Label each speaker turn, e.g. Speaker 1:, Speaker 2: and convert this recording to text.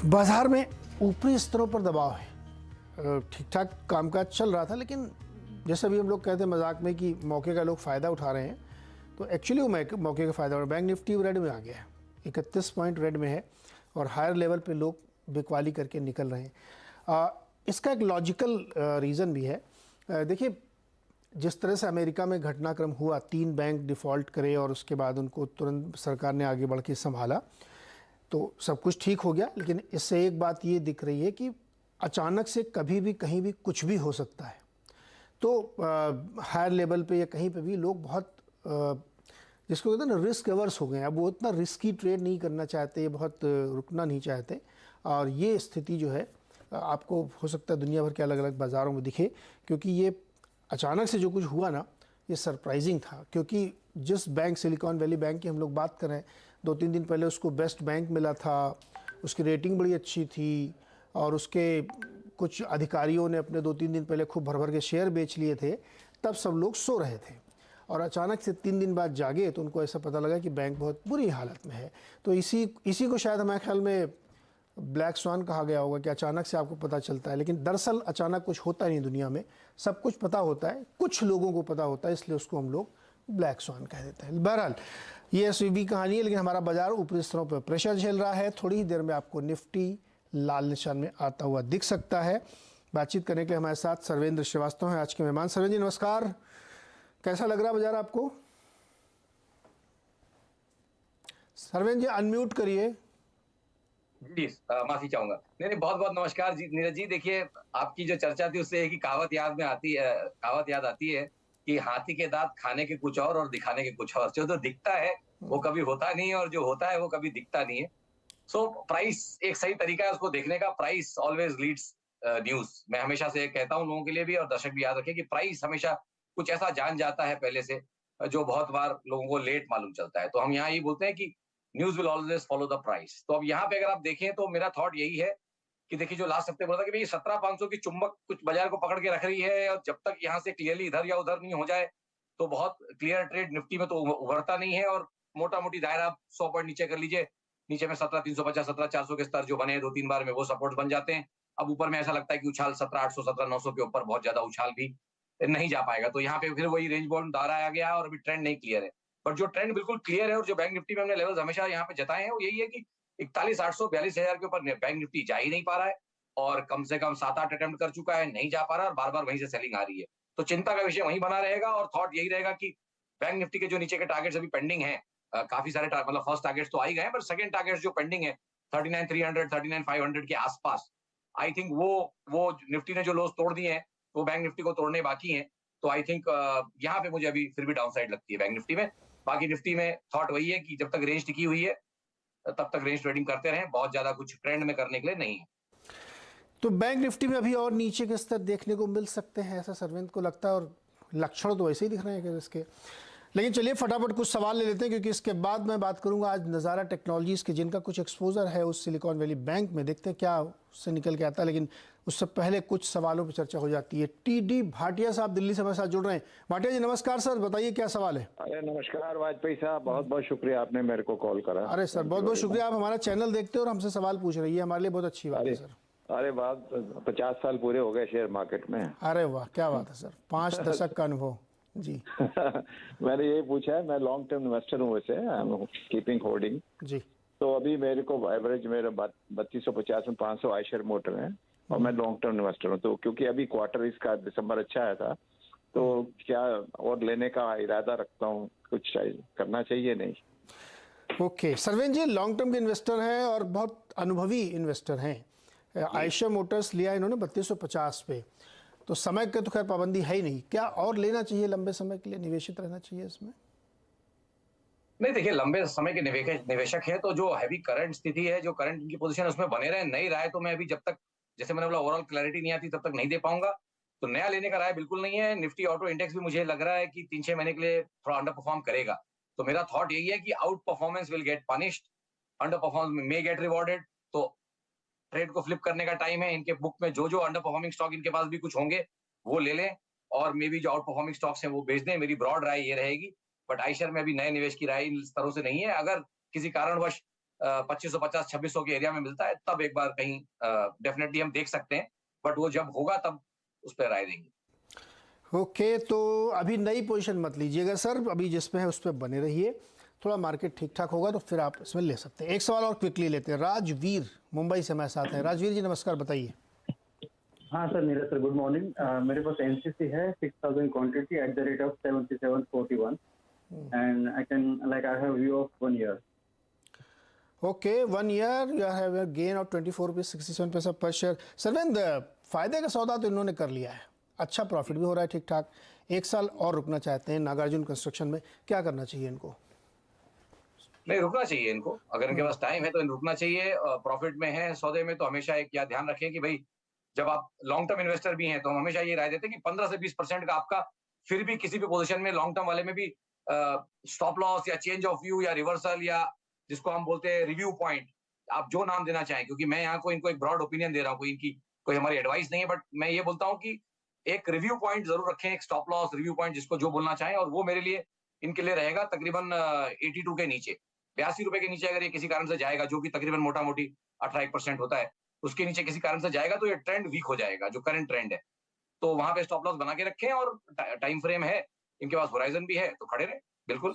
Speaker 1: बाजार में ऊपरी स्तरों पर दबाव है। ठीक ठाक कामकाज चल रहा था, लेकिन जैसे अभी हम लोग कहते हैं मजाक में कि मौके का लोग फ़ायदा उठा रहे हैं, तो एक्चुअली वो मौके का फ़ायदा उठा रहे हैं। बैंक निफ्टी रेड में आ गया है, 31 पॉइंट रेड में है और हायर लेवल पे लोग बिकवाली करके निकल रहे हैं। इसका एक लॉजिकल रीज़न भी है। देखिए, जिस तरह से अमेरिका में घटनाक्रम हुआ, 3 बैंक डिफ़ॉल्ट करे और उसके बाद उनको तुरंत सरकार ने आगे बढ़ के संभाला, तो सब कुछ ठीक हो गया। लेकिन इससे एक बात ये दिख रही है कि अचानक से कभी भी कहीं भी कुछ भी हो सकता है। तो हायर लेवल पे या कहीं पे भी लोग बहुत जिसको कहते हैं ना, रिस्क एवर्स हो गए हैं। अब वो इतना रिस्की ट्रेड नहीं करना चाहते, बहुत रुकना नहीं चाहते। और ये स्थिति जो है आपको हो सकता है दुनिया भर के अलग अलग बाज़ारों में दिखे, क्योंकि ये अचानक से जो कुछ हुआ ना, ये सरप्राइजिंग था। क्योंकि जिस बैंक, सिलिकॉन वैली बैंक की हम लोग बात कर रहे हैं, 2-3 दिन पहले उसको बेस्ट बैंक मिला था, उसकी रेटिंग बड़ी अच्छी थी और उसके कुछ अधिकारियों ने अपने 2-3 दिन पहले खूब भर भर के शेयर बेच लिए थे। तब सब लोग सो रहे थे और अचानक से 3 दिन बाद जागे तो उनको ऐसा पता लगा कि बैंक बहुत बुरी हालत में है। तो इसी को शायद हमारे ख्याल में ब्लैक स्वान कहा गया होगा कि अचानक से आपको पता चलता है। लेकिन दरअसल अचानक कुछ होता नहीं दुनिया में, सब कुछ पता होता है, कुछ लोगों को पता होता है, इसलिए उसको हम लोग ब्लैक स्वान कह देते हैं। बहरहाल ये एसवीबी कहानी है, लेकिन हमारा बाजार ऊपरी स्तरों पर प्रेशर झेल रहा है। थोड़ी ही देर में आपको निफ्टी लाल निशान में आता हुआ दिख सकता है। बातचीत करने के लिए हमारे साथ सर्वेंद्र श्रीवास्तव हैं, आज के मेहमान। सर्वेंद्र जी नमस्कार, कैसा लग रहा है बाजार आपको? सर्वेंद्र जी अनम्यूट करिए।
Speaker 2: जी माफी चाहूंगा। नहीं नहीं, बहुत बहुत नमस्कार जी नीरज जी। देखिए, आपकी जो चर्चा थी उससे एक ही कहावत याद में आती है, कहावत याद आती है कि हाथी के दांत खाने के कुछ और दिखाने के कुछ और। जो तो दिखता है वो कभी होता नहीं है और जो होता है वो कभी दिखता नहीं है। सो प्राइस एक सही तरीका है उसको देखने का। Price always leads news. मैं हमेशा से कहता हूँ लोगों के लिए भी, और दर्शक भी याद रखें कि प्राइस हमेशा कुछ ऐसा जान जाता है पहले से, जो बहुत बार लोगों को लेट मालूम चलता है। तो हम यहाँ ये बोलते हैं कि news will always follow the price. तो अब यहाँ पे अगर आप देखें तो मेरा थॉट यही है कि देखिए, जो लास्ट हफ्ते बोला था कि भाई 17,500 की चुंबक कुछ बाजार को पकड़ के रख रही है, और जब तक यहाँ से क्लियरली इधर या उधर नहीं हो जाए तो बहुत क्लियर ट्रेड निफ्टी में तो उभरता नहीं है। और मोटा मोटी दायरा आप 100 पॉइंट नीचे कर लीजिए, नीचे में 17,350 17,400 के स्तर जो बने 2-3 बार में, वो सपोर्ट बन जाते हैं। अब ऊपर में ऐसा लगता है कि उछाल 17,800 17,900 के ऊपर बहुत ज्यादा उछाल भी नहीं जा पाएगा। तो यहाँ पे फिर वही रेंज बाउंड दायरा आ गया और अभी ट्रेंड नहीं क्लियर है। बट जो ट्रेंड बिल्कुल क्लियर है और जो बैंक निफ्टी में हमने लेवल्स हमेशा यहाँ पे जताए हैं, वो यही है कि 41,800 42,000 के ऊपर बैंक निफ्टी जा ही नहीं पा रहा है, और कम से कम 7-8 अटेम्प्ट कर चुका है, नहीं जा पा रहा, और बार बार वहीं से सेलिंग आ रही है। तो चिंता का विषय वहीं बना रहेगा, और थॉट यही रहेगा कि बैंक निफ्टी के जो नीचे के टारगेट्स अभी पेंडिंग है, काफी सारे मतलब फर्स्ट टारगेट्स तो आ ही गए, पर सेकंड टारगेट्स जो पेंडिंग है 39,300 39,500 के आसपास, आई थिंक वो निफ्टी ने जो लोस तोड़ दिए हैं वो बैंक निफ्टी को तोड़ने बाकी हैं। तो आई थिंक यहाँ पे मुझे अभी फिर भी डाउन साइड लगती है बैंक निफ्टी में। बाकी निफ्टी में थॉट वही है कि जब तक रेंज टिकी हुई है तब तक रेंज ट्रेडिंग करते रहें, बहुत ज्यादा कुछ ट्रेंड में करने के लिए नहीं है।
Speaker 1: तो बैंक निफ्टी में अभी और नीचे के स्तर देखने को मिल सकते हैं, ऐसा सर्वेंद्र को लगता है, और लक्षण तो वैसे ही दिख रहे हैं कि इसके। लेकिन चलिए फटाफट कुछ सवाल ले लेते हैं, क्योंकि इसके बाद मैं बात करूंगा आज नज़ारा टेक्नोलॉजीज़ के, जिनका कुछ एक्सपोजर है उस सिलिकॉन वैली बैंक में। देखते हैं क्या उससे निकल के आता है, लेकिन उससे पहले कुछ सवालों पर चर्चा हो जाती है। टी.डी. भाटिया साहब दिल्ली से हमारे साथ जुड़ रहे हैं। भाटिया जी नमस्कार सर, बताइए क्या सवाल है?
Speaker 3: अरे नमस्कार वाजपेयी साहब, बहुत बहुत शुक्रिया आपने मेरे को कॉल करा।
Speaker 1: अरे सर बहुत बहुत शुक्रिया, आप हमारा चैनल देखते हो और हमसे सवाल पूछ रही है, हमारे लिए बहुत अच्छी बात है सर।
Speaker 3: अरे बात 50 साल पूरे हो गए शेयर मार्केट में।
Speaker 1: अरे वाह, क्या बात है सर, 5 दशक का अनुभव जी।
Speaker 3: मैंने यही पूछा है, मैं लॉन्ग टर्म इन्वेस्टर हूँ वैसे, आई एम कीपिंग होल्डिंग
Speaker 1: जी।
Speaker 3: तो अभी मेरे को एवरेज मेरा 3250 में 500 आयशर मोटर है, और मैं लॉन्ग टर्म इन्वेस्टर हूँ। तो क्योंकि अभी क्वार्टर इसका दिसंबर अच्छा आया था, तो क्या और लेने का इरादा रखता हूँ, कुछ करना चाहिए नहीं?
Speaker 1: ओके सर्वेंद्र जी लॉन्ग टर्म के इन्वेस्टर हैं और बहुत अनुभवी इन्वेस्टर हैं। आयशर मोटर्स लिया इन्होंने 3250 पे, तो समय का तो खैर पाबंदी है ही नहीं, क्या और लेना चाहिए? लंबे समय के लिए निवेशित रहना चाहिए इसमें?
Speaker 2: नहीं देखिए, लंबे समय के निवेशक है तो जो अभी करंट स्थिति है, जो करंट इनकी पोजीशन उसमें बने रहे, नई राय तो मैं अभी जब तक, जैसे मैंने बोला, ओवरऑल क्लैरिटी नहीं आती तब तक नहीं दे पाऊंगा। तो नया लेने का राय बिल्कुल नहीं है। निफ्टी ऑटो इंडेक्स भी मुझे लग रहा है कि 3-6 महीने के लिए थोड़ा अंडर परफॉर्म करेगा। तो मेरा थॉट यही है कि out performance will get punished, under performance may gate rewarded. तो ट्रेड को फ्लिप करने का टाइम है। इनके बुक में जो जो अंडर परफॉर्मिंग स्टॉक इनके पास भी कुछ होंगे वो ले लें, और मे बी जो आउट परफॉर्मिंग स्टॉक्स हैं वो बेच दें। मेरी ब्रॉड राय ये रहेगी। बट आईशर में अभी नए निवेश की राय इन स्तरों से नहीं है। अगर किसी कारणवश 2550 2600 के एरिया में मिलता है, तब एक बार कहीं डेफिनेटली हम देख सकते हैं, बट वो जब होगा तब उस पर राय देंगे।
Speaker 1: ओके, तो अभी नई पोजीशन मत लीजिएगा सर, अभी जिसमें है उस पर बने रहिए, थोड़ा मार्केट ठीक ठाक होगा तो फिर आप इसमें ले सकते हैं। एक सवाल और क्विकली लेते हैं, राजवीर मुंबई से हमारे साथ हैं। राजवीर जी नमस्कार, बताइए।
Speaker 4: हाँ sir, Neeraj sir, good morning. मेरे पास एनसीसी है 6000 quantity at the rate of 7741 and I can like I have view of 1 year.
Speaker 1: Okay, 1 year you have a gain of 24 rupees 67 पैसा पर शेयर। सर्वेंद्र, फायदे का सौदा तो इन्होंने कर लिया है, अच्छा प्रॉफिट भी हो रहा है ठीक ठाक, 1 साल और रुकना चाहते हैं नागार्जुन कंस्ट्रक्शन में, क्या करना चाहिए इनको?
Speaker 2: नहीं, रुकना चाहिए इनको, अगर इनके पास टाइम है तो रुकना चाहिए। प्रॉफिट में है सौदे में तो हमेशा एक क्या ध्यान रखें कि भाई जब आप लॉन्ग टर्म इन्वेस्टर भी हैं तो हम हमेशा ये राय देते हैं कि 15 से 20% का आपका फिर भी किसी भी पोजीशन में लॉन्ग टर्म वाले में भी स्टॉप लॉस या चेंज ऑफ व्यू या रिवर्सल या जिसको हम बोलते हैं रिव्यू पॉइंट, आप जो नाम देना चाहें, क्योंकि मैं यहाँ को इनको एक ब्रॉड ओपिनियन दे रहा हूँ, कोई हमारी एडवाइस नहीं है, बट मैं ये बोलता हूँ कि एक रिव्यू पॉइंट जरूर रखें, एक स्टॉप लॉस रिव्यू पॉइंट जिसको जो बोलना चाहें, और वो मेरे लिए इनके लिए रहेगा तकरीबन 82 के नीचे, 82 रुपए के नीचे अगर ये किसी कारण से जाएगा, जो कि तकरीबन मोटा मोटी 18% होता है, उसके नीचे किसी कारण से जाएगा तो ये ट्रेंड वीक हो जाएगा, जो करंट ट्रेंड है। तो वहां पे स्टॉप लॉस बना के रखें, और टाइम फ्रेम है इनके पास, होराइजन भी है, तो खड़े रहे बिल्कुल।